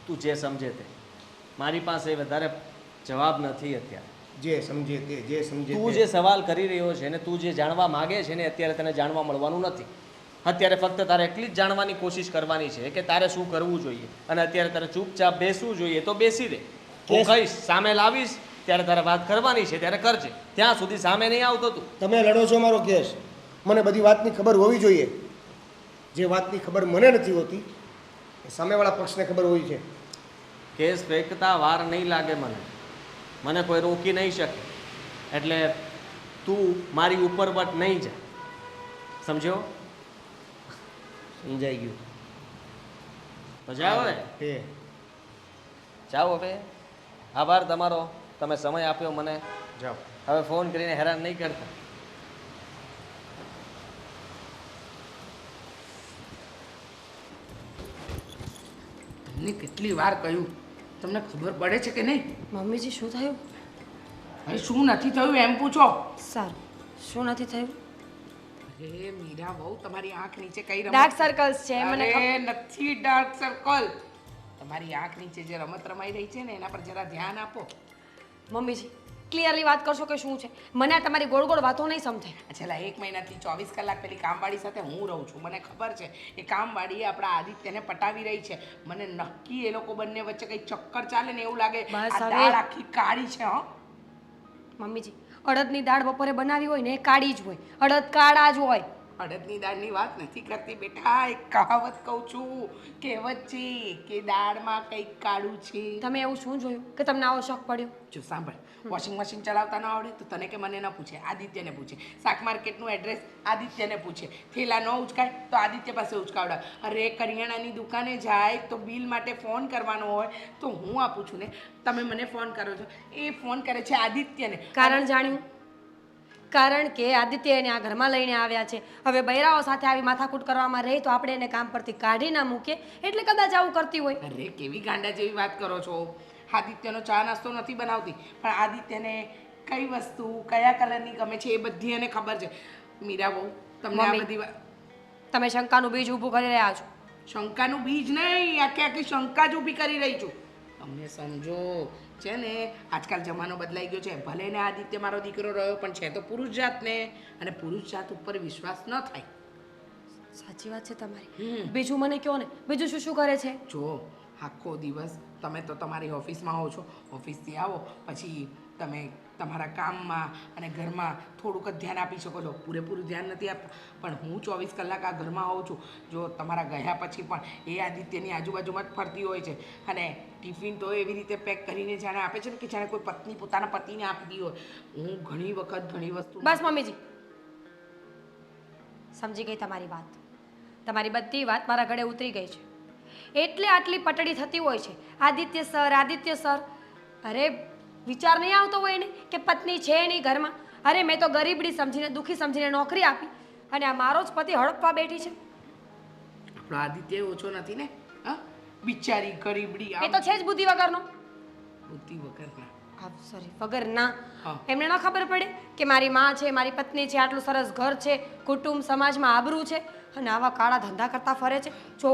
તું જે સમજે તે. મારી પાસે વધારે જવાબ નથી અત્યારે. જે સમજે તે, જે સમજે તું તે. જે સવાલ કરી રહ્યો છે ને તું જે જાણવા માગે છે ને અત્યારે તને જાણવા મળવાનું નથી. અત્યારે ફક્ત તારે એટલી જ જાણવાની કોશિશ કરવાની છે કે તારે શું કરવું જોઈએ. અને અત્યારે તારે ચૂપચાપ બેસવું જોઈએ તો બેસી રહે. હું કહીશ, સામે લાવીશ ત્યારે તારે વાત કરવાની છે ત્યારે કરજે. ત્યાં સુધી સામે નહીં આવતો તું. તમે લડો છો મારો કેસ, મને બધી વાતની ખબર હોવી જોઈએ. જે વાતની ખબર મને નથી હોતી એ સામેવાળા પક્ષને ખબર હોવી છે. કેસ ફેંકતા વાર નહીં લાગે મને. મને કોઈ રોકી નહીં શકે. એટલે તું મારી ઉપર વટ નહીં જા. સમજ્યો? સમજાઈ ગયું. તો જાઓ હવે. તે જાઓ હવે. આભાર તમારો, તમે સમય આપ્યો મને. જાઓ. હવે ફોન કરીને હેરાન નહીં કરતા. તમને કેટલી વાર કહ્યું, તમને ખબર પડે છે કે નહીં? મમ્મીજી શું થયું? હવે શું નથી થયું એમ પૂછો. સારું, શું નથી થયું? અરે મીરા બહુ તમારી આંખ નીચે કઈ રમત? ડાર્ક સર્કલ્સ છે મને અરે ખબર. નથી ડાર્ક સર્કલ. તમારી આંખ નીચે જે રમત રમાઈ રહી છે ને એના પર જરા ધ્યાન આપો. મમ્મીજી ક્લિયરલી વાત કરશો કે શું છે? મને આ તમારી ગોળ ગોળ વાતો નહીં સમજાય. છેલ્લા 1 મહિનાથી 24 કલાક પેલી કામવાળી સાથે હું રહું છું. મને ખબર છે એ કામવાળી આપણા આદિત્યને પટાવી રહી છે. મને નક્કી એ લોકો બંને વચ્ચે કંઈ ચક્કર ચાલે ને એવું લાગે. બસ આ હવે. દાળ આખી કાળી છે. હો મમ્મીજી અડદની દાળ બપોરે બનાવી હોય ને એ કાળી જ હોય, અડદ કાળા જ હોય. અડદની દાળની વાત નથી કરતી બેટા, એક કહાવત કહું છું, કહેવત છે કે દાળમાં કંઈક કાળું છે. તમે એવું શું જોયું કે તમને આવો શોખ પડ્યો? જો સાંભળ, વોશિંગ મશીન ચલાવતા ન આવડે તો તને કે મને ન પૂછે, આદિત્યને પૂછે. શાક માર્કેટનું એડ્રેસ આદિત્યને પૂછે. થેલા ન ઉચકાય તો આદિત્ય પાસે ઉચકાવડાવે. અરે કરિયાણાની દુકાને જાય તો બિલ માટે ફોન કરવાનો હોય તો હું આપું છું ને, તમે મને ફોન કરો છો, એ ફોન કરે છે આદિત્યને. કારણ જાણ્યું? કારણ કે આદિત્ય એને આ ઘરમાં લઈને આવ્યા છે. હવે બૈરાઓ સાથે આવી માથાકૂટ કરવામાં રહી તો આપણે એને કામ પરથી કાઢી ના મૂકીએ, એટલે કદાચ આવું કરતી હોય. અરે કેવી ગાંડા જેવી વાત કરો છો. આદિત્યનો ચા નાસ્તો નથી બનાવતી, પણ આદિત્યને કઈ વસ્તુ કયા કલરની ગમે છે એ બધી એને ખબર છે. મીરા બહુ તમને આ મમ્મી. બધી વાત, તમે શંકાનું બીજ ઊભું કરી રહ્યા છો. શંકાનું બીજ નહીં, આખી આખી શંકા જ ઊભી કરી રહી છું. તમને સમજો છે ને, આજકાલ જમાનો બદલાઈ ગયો છે. ભલે ને આદિત્ય મારો દીકરો રહ્યો, પણ છે તો પુરુષ જાતને, અને પુરુષ જાત ઉપર વિશ્વાસ ન થાય. સાચી વાત છે તમારી. બીજું મને કહો ને, બીજું શું શું કરે છે? જો આખો દિવસ તમે તો તમારી ઓફિસમાં હો છો, ઓફિસથી આવો પછી તમે તમારા કામમાં અને ઘરમાં થોડુંક જ ધ્યાન આપી શકો છો, પૂરેપૂરું ધ્યાન નથી આપતા. પણ હું 24 કલાક આ ઘરમાં હોઉં છું. જો તમારા ગયા પછી પણ એ આદિત્યની આજુબાજુમાં જ ફરતી હોય છે, અને ટિફિન તો એવી રીતે પેક કરીને જાણે આપે છે ને કે જાણે કોઈ પત્ની પોતાના પતિને આપતી હોય. હું ઘણી વખત ઘણી વસ્તુ બસ મમ્મીજી, સમજી ગઈ તમારી વાત. તમારી બધી વાત મારા ગળે ઉતરી ગઈ છે. એટલે આટલી પટડી થતી હોય છે, આદિત્ય સર, આદિત્ય સર. અરે વિચાર નહીં આવતો હોય ને કે પત્ની છે નહીં ઘરમાં. અરે મેં તો ગરીબડી સમજીને, દુઃખી સમજીને નોકરી આપી, અને આ મારો જ પતિ હડપવા બેઠી છે. આપણો આદિત્ય ઓછો નથી ને. હા, બિચારી ગરીબડી. એ તો છે જ બુદ્ધિ વગરનો. બુદ્ધિ વગરના. સોરી, વગરના. હા. એમને ન ખબર પડે કે મારી માં છે, મારી પત્ની છે, આટલું સરસ ઘર છે, કુટુંબ સમાજમાં આબરૂ છે, અને આવા કાળા ધંધા કરતા ફરે છે. જો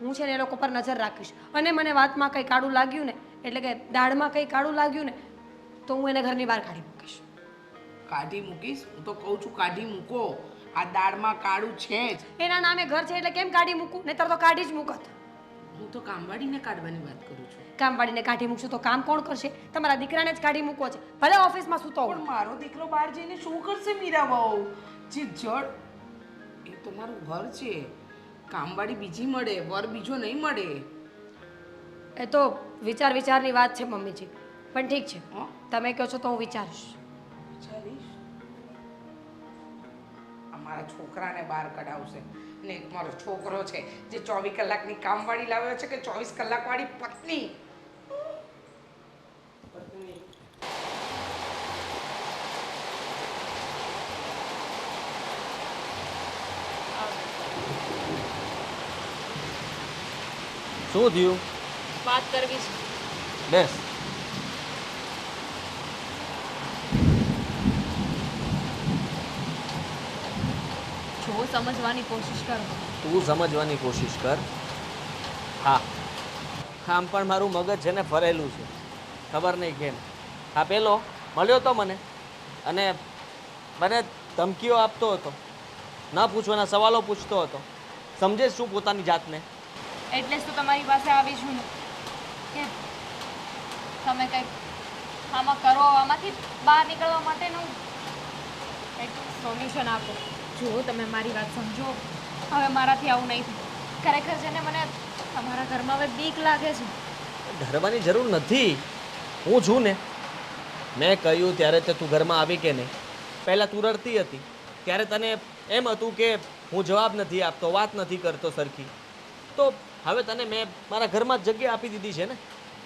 હું છે ને એ લોકો પર નજર રાખીશ, અને મને વાતમાં કંઈ કાળું લાગ્યું ને, એટલે કે દાળમાં કંઈ કાળું લાગ્યું ને, તો હું એને ઘરની બહાર કાઢી મૂકીશ. કાઢી મૂકીશ? હું તો કહું છું કાઢી મૂકો. આ દાળમાં કાળું છે જ. એના નામે ઘર છે એટલે કેમ કાઢી મૂકું? નહીંતર તો કાઢી જ મૂકત. હું તો કામવાળીને કાઢવાની વાત કરું છું. કામવાળીને કાઢી મૂકશું તો કામ કોણ કરશે? તમારા દીકરાને જ કાઢી મૂકવો છે, ભલે ઓફિસમાં સૂતો હોય. પણ મારો દીકરો બહાર જઈને શું કરશે મીરા બહુ? જે જડ એ તો મારું ઘર છે. કામવાળી બીજી મળે, વર બીજો નહીં મળે. એ તો વિચારની વાત છે મમ્મીજી. પણ ઠીક છે, હં? તમે કહો છો તો હું વિચારીશ. વિચારીશ? અમારા છોકરાને બહાર કઢાવશે, ને એક મારો છોકરો છે જે 24 કલાકની કામવાળી લાવ્યો છે કે 24 કલાકવાળી પત્ની. શું થયું? વાત કરવી છે. બેસ. જો સમજવાની કોશિશ કરો. તું સમજવાની કોશિશ કર. હા, આમ પણ મારું મગજ છે ને ફરેલું છે, ખબર નહીં કેમ. હા, પેલો મળ્યો તો મને, અને મને ધમકીઓ આપતો હતો, ન પૂછવાના સવાલો પૂછતો હતો. સમજે શું પોતાની જાતને? એટલે જ તો તમારી પાસે આવી છું ને, કે તમે કંઈક આમાં કરો, આમાંથી બહાર નીકળવા માટેનું કંઈક સોલ્યુશન આપો. જો તમે મારી વાત સમજો, હવે મારાથી આવું નહીં થાય. ખરેખર છે ને મને તમારા ઘરમાં હવે બીક લાગે છે. ડરવાની જરૂર નથી, હું છું ને. મેં કહ્યું ત્યારે તે તું ઘરમાં આવી કે નહીં? પહેલાં તું રડતી હતી ત્યારે તને એમ હતું કે હું જવાબ નથી આપતો, વાત નથી કરતો સરખી. તો હવે તને મેં મારા ઘરમાં જ જગ્યા આપી દીધી છે ને,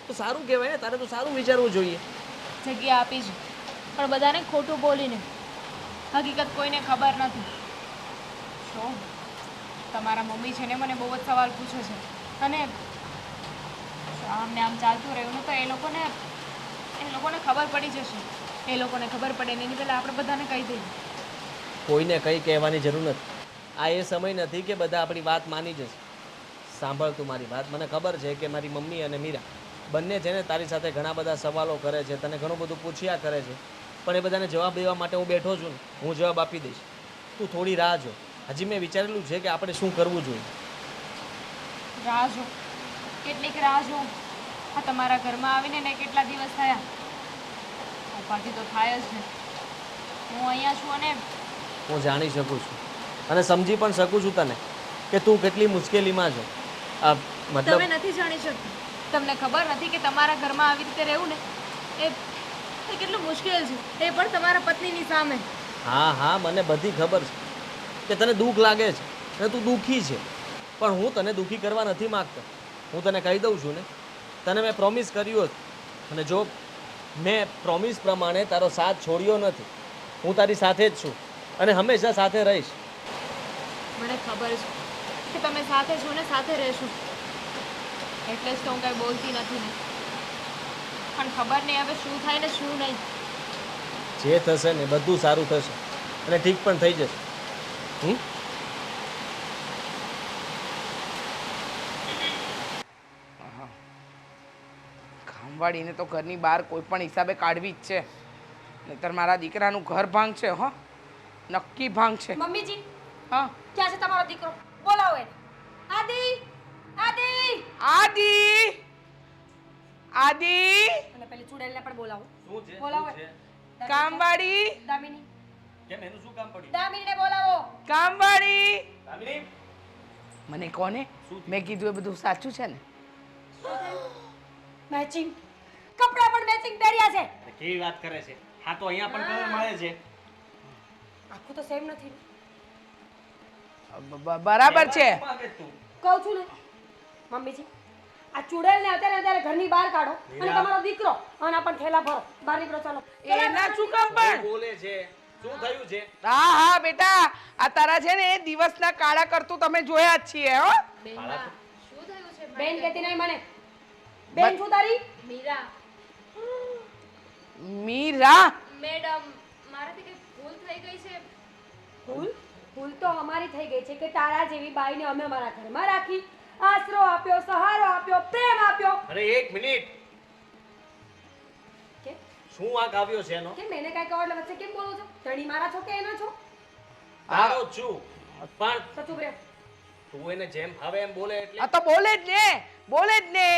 તો સારું કહેવાય ને. તારે તો સારું વિચારવું જોઈએ. જગ્યા આપી છે, પણ બધાને ખોટું બોલીને. હકીકત કોઈને ખબર નથી. જો તમારા મમ્મી છે ને મને બહુ જ સવાલ પૂછે છે, અને આમ ને આમ ચાલતું રહ્યું ને તો એ લોકોને ખબર પડી જશે. એ લોકોને ખબર પડે ને એની પહેલાં આપણે બધાને કહી દઈએ. કોઈને કંઈ કહેવાની જરૂર નથી. આ એ સમય નથી કે બધા આપણી વાત માની જશે. સાંભળ તું મારી વાત. મને ખબર છે કે મારી મમ્મી અને મીરા બંને છે ને તારી સાથે ઘણા બધા સવાલો કરે છે, તને ઘણું બધું પૂછ્યા કરે છે, પણ એ બધાને જવાબ દેવા માટે હું બેઠો છું ને, હું જવાબ આપી દઈશ. તું થોડી રાહ જો. હજી મેં વિચારેલું છે કે આપણે શું કરવું જોઈએ. રાહ જો? કેટલીક રાહ જો? આ તમારા ઘરમાં આવીને ને કેટલા દિવસ થયા? ઉપાધિ તો થાય જ ને. હું અહીંયા છું, અને હું જાણી શકું છું અને સમજી પણ શકું છું તને કે તું કેટલી મુશ્કેલીમાં છે. મતલબ તમે નથી જાણી શકતા. તમને ખબર નથી કે તમારા ઘરમાં આવી રીતે રહેવું ને એ એ કેટલું મુશ્કેલ છે, એ પણ તમારા પત્નીની સામે. હા હા મને બધી ખબર છે કે તને દુઃખ લાગે છે અને તું દુઃખી છે, પણ હું તને દુઃખી કરવા નથી માગતો. હું તને કહી દઉં છું ને, તને મેં પ્રોમિસ કર્યું હતું અને જો મેં પ્રોમિસ પ્રમાણે તારો સાથ છોડ્યો નથી. હું તારી સાથે જ છું અને હંમેશા સાથે રહીશ. મને ખબર છે કે તમે સાથે છો ને સાથે રહેશો, એટલે જ તો હું કંઈ બોલતી નથી ને. પણ ખબર નહીં હવે શું થાય ને શું નહીં. જે થશે ને બધું સારું થશે અને ઠીક પણ થઈ જશે. કામવાળીને તો ઘરની બહાર કોઈ પણ હિસાબે કાઢવી જ છે, નહીતર મારા દીકરાનું ઘર ભાંગ છે. હો, નક્કી ભાંગ છે. મમ્મીજી હા, ક્યાં છે તમારો દીકરો? બોલાવો એને. આદિ આદિ આદિ આદિ અને પેલી ચુડેલને પણ બોલાવો. શું છે? બોલાવો. કામવાળી દામિની કેમ એનું શું કામ પડ્યું? દામિનીને બોલાવો. કામવાળી દામિની મને કોને મેં કીધું એ બધું સાચું છે ને? મેચિંગ કપડાં પણ મેચિંગ પહેર્યા છે. કેવી વાત કરે છે? હા તો અહીંયા પણ કલર મળે છે. આખું તો સેમ નથી. બરાબર છે. કહું છું ને મમ્મીજી, આ ચુડેલને અત્યારે ઘરની બહાર કાઢો અને તમારો દીકરો આના પણ થેલા ભરો. બહાર નીકળો, ચાલો. એના શું કામ પણ? બોલે છે શું થયું છે? હા હા બેટા, આ તારા છે ને દિવસના કાળા કરતું તમે જોયા જ છીએ. હો શું થયું છે? બેન કહેતી નહીં મને. બેન શું તારી? મીરા મીરા મેડમ, મારાથી કઈ ભૂલ થઈ ગઈ છે. ભૂલ તો અમારી થઈ ગઈ છે કે તારા જેવી બાઈને અમે અમારા ઘરમાં રાખી, આશરો આપ્યો, સહારો આપ્યો, પ્રેમ આપ્યો. અરે એક મિનિટ, કે શું વાંક આવ્યો છે એનો? કેમ એને કાંઈ કહો એટલે વચ્ચે કેમ બોલો છો? ધણી મારા છો કે એના છો? તારો જ છું, પણ તો ચૂપ રહે. તું એને જેમ ફાવે એમ બોલે એટલે આ તો બોલે જ ને, બોલે જ ને.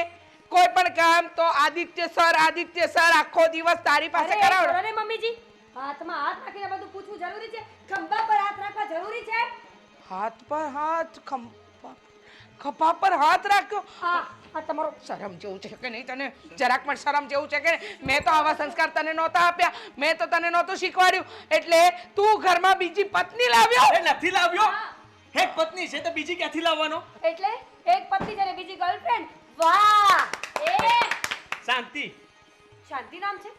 કોઈ પણ કામ તો આદિત્ય સર આખો દિવસ તારી પાસે અરે કરાવડે. અરે મમ્મીજી, હાથમાં હાથ રાખીને બધું પૂછવું જરૂરી છે? ખંભા પર હાથ રાખવા જરૂરી છે? હાથ પર હાથ, ખભા પર હાથ રાખ્યો. આ તમારો શરમ જેવું છે કે નહીં તને? જરાક પણ શરમ જેવું છે કે નહીં? મેં તો આવા સંસ્કાર તને નહોતા આપ્યા, મેં તો તને નહોતું શીખવાડ્યું, એટલે તું ઘરમાં બીજી પત્ની લાવ્યો. એ નથી લાવ્યો. એક પત્ની છે તો બીજી ક્યાંથી લાવવાનો? એટલે એક પત્ની છે ને બીજી ગર્લફ્રેન્ડ. વાહ! એ શાંતિ. શાંતિ નામ છે?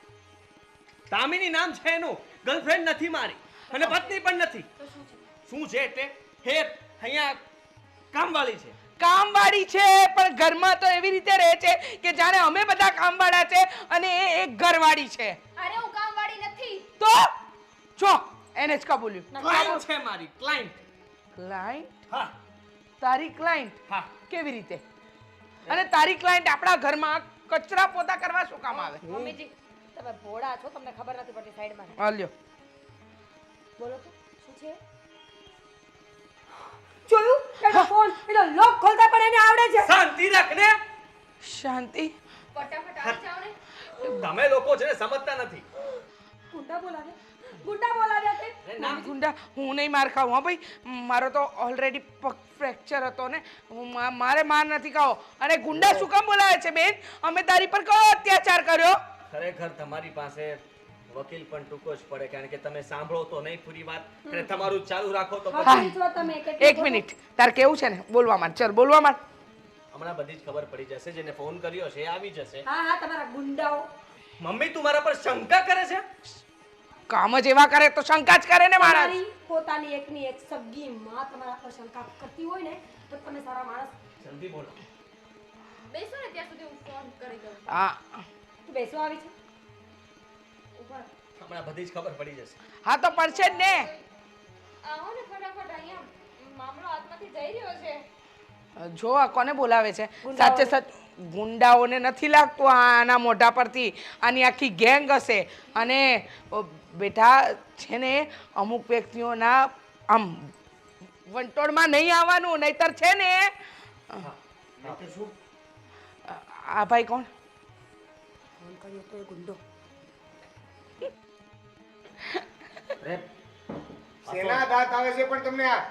દામિની નામ છે એનું. ગર્લફ્રેન્ડ નથી મારી અને પત્ની પણ નથી. તો શું છે? શું છે એટલે હે અહીંયા કામવાળી છે. કામવાળી છે, પણ ઘરમાં તો એવી રીતે રહે છે કે જાણે અમે બધા કામવાળા છે અને એ એક ઘરવાળી છે. અરે હું કામવાળી નથી. તો જો એને જ કબૂલ્યું. ક્લાયન્ટ છે મારી, ક્લાયન્ટ. ક્લાયન્ટ? હા તારી ક્લાયન્ટ? હા. કેવી રીતે? અને તારી ક્લાયન્ટ આપણા ઘરમાં કચરા પોતા કરવા શું કામ આવે? મમ્મીજી, તમે ભોળા છો, તમને ખબર નથી પડતી. સાઈડમાં હાલ્યો. બોલો તો શું છે? જોયું? એનો ફોન, એનો લોક ખોલતા પણ એને આવડે છે. શાંતિ રાખને. શાંતિ. ફટાફટ આવી જાઓ ને. તમે લોકો છે ને સમજતા નથી. ગુંડા બોલાવ્યા તે. ના ગુંડા, હું નહીં માર ખાઉં. હા ભાઈ, મારો તો ઓલરેડી પગ ફ્રેક્ચર હતો ને, મારે માર નથી ખાવો. અને ગુંડા શું કામ બોલાવે છે બેન? અમે તારી પર કયો અત્યાચાર કર્યો? ખરેખર તમારી પાસે વકીલ પણ ટૂંકો જ પડે, કારણ કે તમે સાંભળો તો નહીં પૂરી વાત અને તમારું ચાલુ રાખો તો પછી હાથી છો તમે. કેટલી એક મિનિટ, તાર કેવું છે ને? બોલવા માંડ, ચાલ બોલવા માંડ. હમણાં બધી જ ખબર પડી જશે. જેને ફોન કર્યો છે એ આવી જશે. હા તમારા ગુંડાઓ. મમ્મી તું મારા પર શંકા કરે છે? કામ જ એવા કરે તો શંકા જ કરે ને મારા. તમારી પોતાની એકની એક સગી માં તમારા પર શંકા કરતી હોય ને તો તમે સારા માણસ. જલ્દી બોલો. બેસો ને ત્યાં સુધી હું ફોન કરી દઉં. હા તું બેસવા આવી છે? ઉપર. હમણાં બધી જ ખબર પડી જશે. હા તો પડશે જ ને. આવો ને ફટાફટ, અહીંયા મામલો હાથમાંથી જઈ રહ્યો છે. જો આ કોને બોલાવે છે? સાચે સાચ ગુંડાઓને નથી લાગતું આના મોઢા પરથી. આની આખી ગેંગ હશે. અને બેટા છે ને, અમુક વ્યક્તિઓના આમ વંટોળમાં નહીં આવવાનું, નહીતર છે ને. આ ભાઈ કોણ? ફોન કર્યો તો એ ગુંડો. શેના દાંત આવે છે પણ તમને આ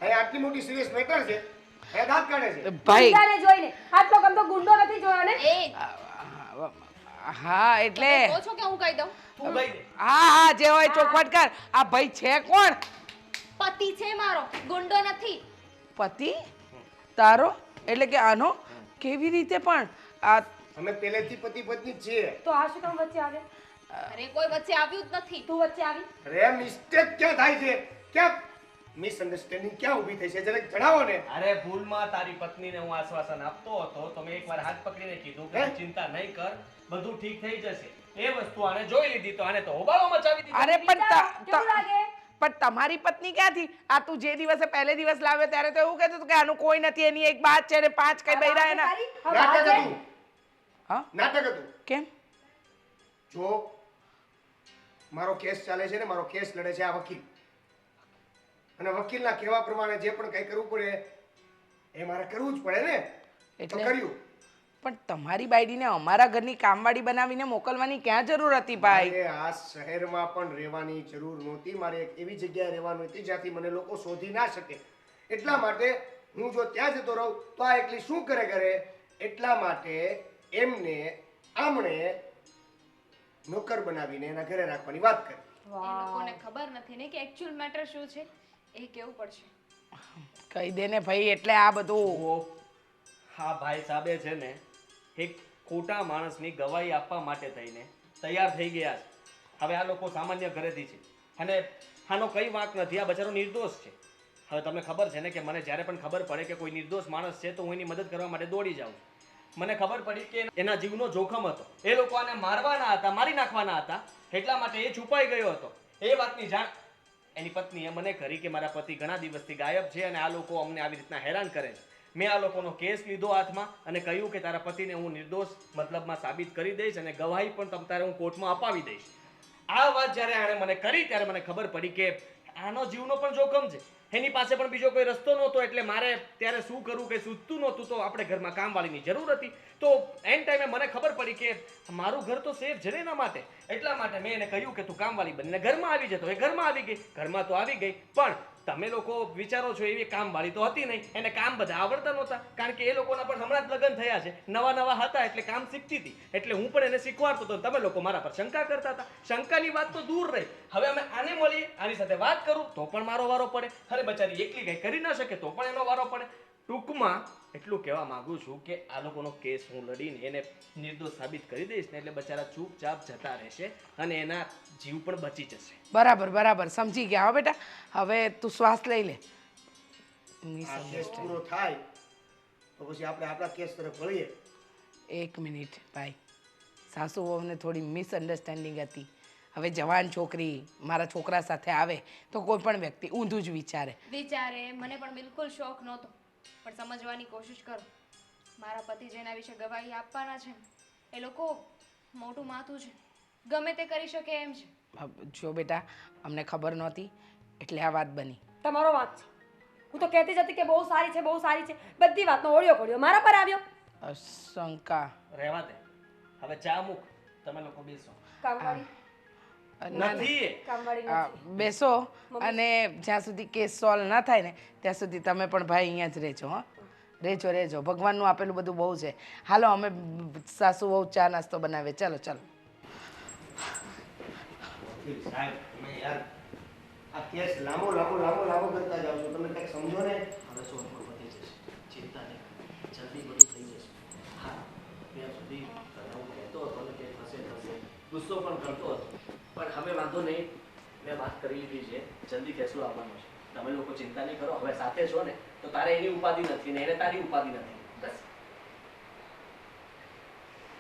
અહીંયા આટલી મોટી સિરિયસ મેટર છે અહીંયા દાંત કાઢે છે ભાઈ ગુંડાને જોઈને આટલો ગમતો ગુંડો નથી જોયો ને એ હા એટલે કહો છો કે હું કહી દઉં હા હા જે હોય ચોખવટ કર. આ ભાઈ છે કોણ? પતિ છે મારો, ગુંડો નથી. પતિ તારો? એટલે કે આનો કેવી રીતે પણ આ અમે પહેલેથી પતિ પત્ની જ છીએ તો આ શું કામ વચ્ચે આવે અરે કોઈ વચ્ચે આવ્યું જ નથી. તું વચ્ચે આવી અરે મિસ્ટેક ક્યાં થાય છે ક્યાં મિસઅન્ડરસ્ટેન્ડિંગ ક્યાં ઊભી થઈ છે જરાક જણાવો ને અરે ભૂલમાં તારી પત્નીને હું આશ્વાસન આપતો હતો તો મેં એકવાર હાથ પકડીને કીધું કે તું ચિંતા નહીં કર, બધું ઠીક થઈ જશે. એ વસ્તુ આને જોઈ લીધી તો આને તો હોબાળો મચાવી દીધો. અરે કેવું લાગે પણ તમારી પત્ની ક્યાંથી? આ તું જે દિવસે પહેલે દિવસ લાવ્યો ત્યારે તો એવું કહેતું હતું કે આનું કોઈ નથી, એની એક બાત છે ને 5 કઈ બૈરા એના. નાટક હતું હા નાટક હતું. કેમ? જો મારો કેસ ચાલે છે ને મારો કેસ લડે છે આ વકીલ અને વકીલના કહેવા પ્રમાણે જે પણ કંઈ કરવું પડે એ મારે કરવું જ પડે ને તો એટલે? કર્યું. પણ તમારી બાયડીને અમારા ઘરની કામવાળી બનાવીને મોકલવાની ક્યાં જરૂર હતી ભાઈ? મારે આ શહેરમાં પણ રહેવાની જરૂર નહોતી. મારે એક એવી જગ્યાએ રહેવાનું હતી જ્યાંથી મને લોકો શોધી ના શકે. એટલા માટે હું જો ત્યાં જતો રહું તો આ એકલી શું કરે એટલા માટે એમને આમણે નોકર બનાવીને એના ઘરે રાખવાની વાત કરી. એ લોકોને ખબર નથી ને કે એકચ્યુઅલ મેટર શું છે, એ કેવું પડશે. કહી દે ને ભાઈ. એટલે આ બધું જુઓ, હા ભાઈ સાહેબે છે ને એક ખોટા માણસની ગવાહી આપવા માટે થઈને તૈયાર થઈ ગયા છે. હવે આ લોકો સામાન્ય ઘરેથી છે અને આનો કઈ વાંક નથી, આ બચારો નિર્દોષ છે. હવે તમને ખબર છે ને કે મને જ્યારે પણ ખબર પડે કે કોઈ નિર્દોષ માણસ છે તો હું એની મદદ કરવા માટે દોડી જાઉં. મને ખબર પડી કે એના જીવનો જોખમ હતો, એ લોકો આને મારવાના હતા, મારી નાખવાના હતા, એટલા માટે એ છુપાઈ ગયો હતો. એ વાતની જાણ એની પત્નીએ મને કરી કે મારા પતિ ઘણા દિવસથી ગાયબ છે અને આ લોકો અમને આવી રીતના હેરાન કરે છે. મેં આ લોકોનો કેસ લીધો હાથમાં અને કહ્યું કે તારા પતિને હું નિર્દોષ મતલબમાં સાબિત કરી દઈશ અને ગવાહી પણ તારે હું કોર્ટમાં અપાવી દઈશ. આ વાત જ્યારે આણે મને કરી ત્યારે મને ખબર પડી કે આનો જીવનો પણ જોખમ છે, એની પાસે પણ બીજો કોઈ રસ્તો નહોતો. એટલે મારે ત્યારે શું કરવું કે સૂચતું નહોતું, તો આપણે ઘરમાં કામવાળીની જરૂર હતી. તો એન ટાઈમે મને ખબર પડી કે મારું ઘર તો સેફ છે ને એના માટે. એટલા માટે મેં એને કહ્યું કે તું કામવાળી બનીને ઘરમાં આવી જતો. એ ઘરમાં આવી ગઈ, ઘરમાં તો આવી ગઈ, પણ તમે લોકો વિચારો છો એવી કામવાળી તો હતી નહીં. એને કામ બધા આવડતા નહોતા, કારણ કે એ લોકોના પણ હમણાં જ લગ્ન થયા છે, નવા નવા હતા એટલે કામ શીખતી હતી. એટલે હું પણ એને શીખવાડતો હતો. તમે લોકો મારા પર શંકા કરતા હતા. શંકાની વાત તો દૂર રહી. હવે અમે આને મળીએ, આની સાથે વાત કરું તો પણ મારો વારો પડે. અરે બચારી એકલી કઈ કરી ના શકે તો પણ એનો વારો પડે. ટૂંકમાં એટલું કહેવા માંગુ છું કે આ લોકોનો કેસ હું લડીને એને નિર્દોષ સાબિત કરી દઈશ ને એટલે બચારા ચૂપચાપ જતા રહેશે અને એના જીવ પણ બચી જશે. બરાબર બરાબર સમજી ગયા. હો બેટા, હવે તું શ્વાસ લઈ લે. આ કેસ પૂરો થાય તો પછી આપણે આપણા કેસ તરફ વળીએ. 1 મિનિટ ભાઈ, સાસુ વહુને થોડી મિસઅન્ડરસ્ટેન્ડિંગ હતી. હવે જવાન છોકરી મારા છોકરા સાથે આવે તો કોઈ પણ વ્યક્તિ ઊંધું જ વિચારે. મને પણ બિલકુલ શોખ નહોતો, પણ સમજવાની કોશિશ કરો. મારા પતિ જેના વિશે ગવાહી આપવાના છે એ લોકો મોટું માથું છે, ગમે તે કરી શકે એમ છે. જો બેટા, અમને ખબર નહોતી એટલે આ વાત બની. તમારો વાત છે. હું તો કહેતી જ હતી કે બહુ સારી છે, બહુ સારી છે. બધી વાતનો ઓળિયો પડ્યો મારા પર આવ્યો. શંકા રહેવા દે, હવે ચા મૂક, તમે લોકો બેસો. કામવાળી નથી કામવાળી નથી. બેસો અને જ્યાં સુધી કેસ સોલ્વ ના થાય ને ત્યાં સુધી તમે પણ ભાઈ અહીંયા જ રહેજો. હા, રહેજો. ભગવાનનું આપેલું બધું બહુ છે. હાલો અમે સાસુ વહુ ચા નાસ્તો બનાવીએ. ચાલો ચાલો. સાહેબ તમે યાર આ કેસ લાંબો કરતા જાઓ છો. તમે કંઈક સમજો ને. હવે સોનપુર વધી જશે, ચિંતા નહીં, જલ્દી બધું થઈ જશે. હા, ત્યાં સુધી હું કહેતો હતો ને કે થશે, ગુસ્સો પણ કરતો હતો, પણ હવે વાંધો નહીં, મેં વાત કરી લીધી છે, જલ્દી ફેસલો આવવાનો છે. તમે લોકો ચિંતા નહીં કરો. હવે સાથે છો ને તો તારે એની ઉપાધિ નથી ને એને તારી ઉપાધિ નથી.